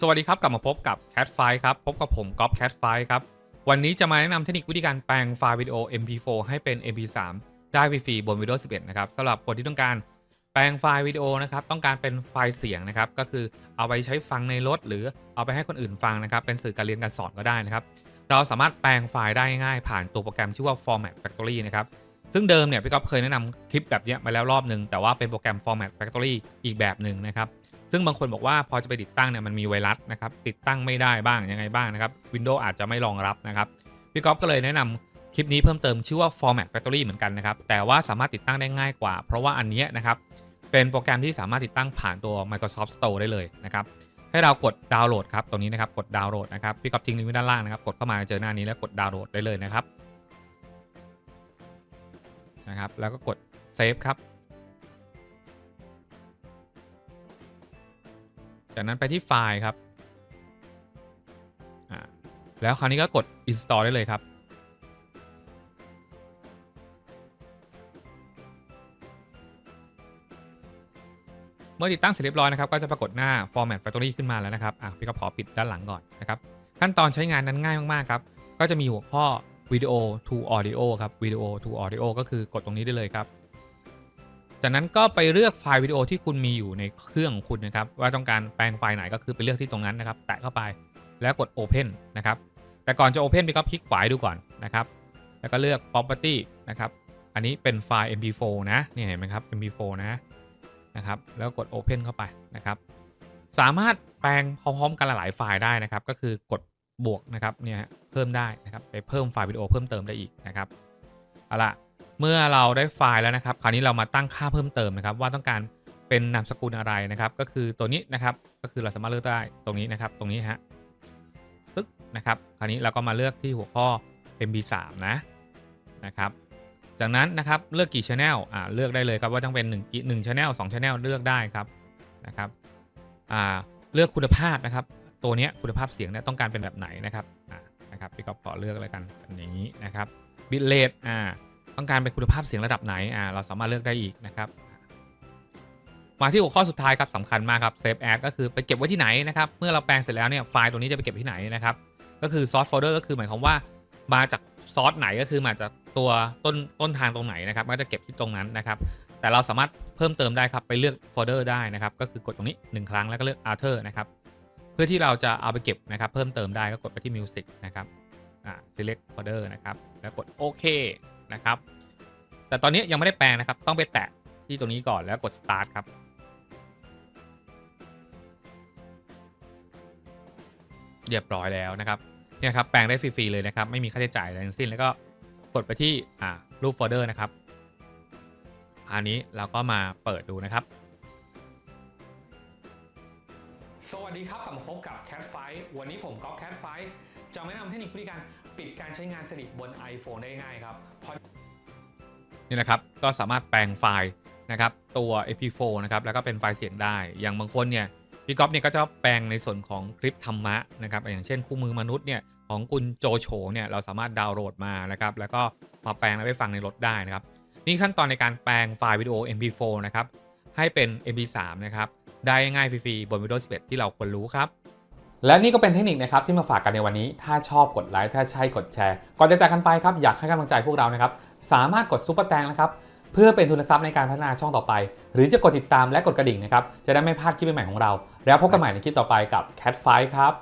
สวัสดีครับกลับมาพบกับ Cat Fight ครับพบกับผมก๊อฟ Cat Fight ครับวันนี้จะมาแนะนำเทคนิควิธีการแปลงไฟล์วิดีโอ MP4 ให้เป็น MP3 ได้ฟรีๆบน Windows 11นะครับสำหรับคนที่ต้องการแปลงไฟล์วิดีโอนะครับต้องการเป็นไฟล์เสียงนะครับก็คือเอาไปใช้ฟังในรถหรือเอาไปให้คนอื่นฟังนะครับเป็นสื่อการเรียนการสอนก็ได้นะครับเราสามารถแปลงไฟล์ได้ง่ายผ่านตัวโปรแกรมชื่อว่า Format Factory นะครับซึ่งเดิมเนี่ยพี่ก๊อฟเคยแนะนำคลิปแบบนี้มาแล้วรอบนึงแต่ว่าเป็นโปรแกรม Format Factory อีกแบบหนึ่งนะครับซึ่งบางคนบอกว่าพอจะไปติดตั้งเนี่ยมันมีไวรัสนะครับติดตั้งไม่ได้บ้างยังไงบ้างนะครับ Windows อาจจะไม่รองรับนะครับพี่ก๊อฟก็เลยแนะนำคลิปนี้เพิ่มเติมชื่อว่า Format Factory เหมือนกันนะครับแต่ว่าสามารถติดตั้งได้ง่ายกว่าเพราะว่าอันนี้นะครับเป็นโปรแกรมที่สามารถติดตั้งผ่านตัว Microsoft Store ได้เลยนะครับให้เรากดดาวน์โหลดครับตรงนี้นะครับกดดาวน์โหลดนะครับพี่ก๊อฟทิ้งลิงก์ไว้ด้านล่างนะครับกดเข้ามาเจอหน้านี้แล้วกดดาวน์โหลดได้เลยนะครับแล้วก็กดเซฟครับจากนั้นไปที่ไฟล์ครับแล้วคราวนี้ก็กด install ได้เลยครับเมื่อติดตั้งเสร็จเรียบร้อยนะครับก็จะปรากฏหน้า Format Factory ขึ้นมาแล้วนะครับพี่ก็ขอปิดด้านหลังก่อนนะครับขั้นตอนใช้งานนั้นง่ายมากๆครับก็จะมีหัวข้อ Video to Audio ครับ Video to Audio ก็คือกดตรงนี้ได้เลยครับจากนั้นก็ไปเลือกไฟล์วิดีโอที่คุณมีอยู่ในเครื่องของคุณนะครับว่าต้องการแปลงไฟล์ไหนก็คือไปเลือกที่ตรงนั้นนะครับแตะเข้าไปแล้วกด Open นะครับแต่ก่อนจะ Open พี่ก็คลิกขวาดูก่อนนะครับแล้วก็เลือก Property นะครับอันนี้เป็นไฟล์ MP4 นะนี่เห็นไหมครับ MP4 นะครับแล้วกด Open เข้าไปนะครับสามารถแปลงพร้อมๆกันหลายๆไฟล์ได้นะครับก็คือกดบวกนะครับเนี่ยเพิ่มได้นะครับไปเพิ่มไฟล์วิดีโอเพิ่มเติมได้อีกนะครับเอาล่ะเมื่อเราได้ไฟล์แล้วนะครับคราวนี้เรามาตั้งค่าเพิ่มเติมนะครับว่าต้องการเป็นนามสกุลอะไรนะครับก็คือตัวนี้นะครับก็คือเราสามารถเลือกได้ตรงนี้นะครับตรงนี้ฮะปึ๊กนะครับคราวนี้เราก็มาเลือกที่หัวข้อ MP3 นะครับจากนั้นนะครับเลือกกี่ Channel เลือกได้เลยครับว่าต้องเป็น1 Channel 2 Channel เลือกได้ครับนะครับเลือกคุณภาพนะครับตัวนี้คุณภาพเสียงเนี่ยต้องการเป็นแบบไหนนะครับพี่ก็ขอเลือกแล้วกันอย่างนี้นะครับ Bitrate ต้องการเป็นคุณภาพเสียงระดับไหนเราสามารถเลือกได้อีกนะครับมาที่หัวข้อสุดท้ายครับสำคัญมากครับ Save As ก็คือไปเก็บไว้ที่ไหนนะครับเมื่อเราแปลงเสร็จแล้วเนี่ยไฟล์ตัวนี้จะไปเก็บที่ไหนนะครับก็คือ Source Folder ก็คือหมายความว่ามาจากซอสไหนก็คือมาจากตัวต้นทางตรงไหนนะครับก็จะเก็บที่ตรงนั้นนะครับแต่เราสามารถเพิ่มเติมได้ครับไปเลือกโฟลเดอร์ได้นะครับก็คือกดตรงนี้1ครั้งแล้วก็เลือก Author นะครับเพื่อที่เราจะเอาไปเก็บนะครับเพิ่มเติมได้ก็กดไปที่ Music นะครับSelect Folder นะครับแล้วกดโอเคนะครับแต่ตอนนี้ยังไม่ได้แปลงนะครับต้องไปแตะที่ตรงนี้ก่อนแล้วกด Start ครับเรียบร้อยแล้วนะครับเนี่ยครับแปลงได้ฟรีๆเลยนะครับไม่มีค่าใช้จ่ายอะไรทั้งสิ้นแล้วก็กดไปที่รูปโฟลเดอร์นะครับอันนี้เราก็มาเปิดดูนะครับสวัสดีครับกลับมาพบกับ Cat Fight วันนี้ผมก๊อฟ Cat Fight จะแนะนำเทคนิควิธีการปิดการใช้งานสนิทบน iPhone ได้ง่ายครับนี่นะครับก็สามารถแปลงไฟล์นะครับตัว MP4 นะครับแล้วก็เป็นไฟล์เสียงได้อย่างบางคนเนี่ยพี่ก๊อฟเนี่ยก็จะแปลงในส่วนของคลิปธรรมะนะครับอย่างเช่นคู่มือมนุษย์เนี่ยของคุณโจโฉเนี่ยเราสามารถดาวน์โหลดมานะครับแล้วก็มาแปลงแล้วไปฟังในรถได้นะครับนี่ขั้นตอนในการแปลงไฟล์วิดีโอ MP4 นะครับให้เป็น MP3 นะครับได้ง่ายฟรีๆบน Windows 11 ที่เราควรรู้ครับและนี่ก็เป็นเทคนิคนะครับที่มาฝากกันในวันนี้ถ้าชอบกดไลค์ถ้าใช่กดแชร์ก่อนจะจากกันไปครับอยากให้กำลังใจพวกเรานะครับสามารถกดซุปเปอร์แตงนะครับเพื่อเป็นทุนทรัพย์ในการพัฒนาช่องต่อไปหรือจะกดติดตามและกดกระดิ่งนะครับจะได้ไม่พลาดคลิปใหม่ๆของเราแล้วพบกันใหม่ในคลิปต่อไปกับ Cat Fight ครับ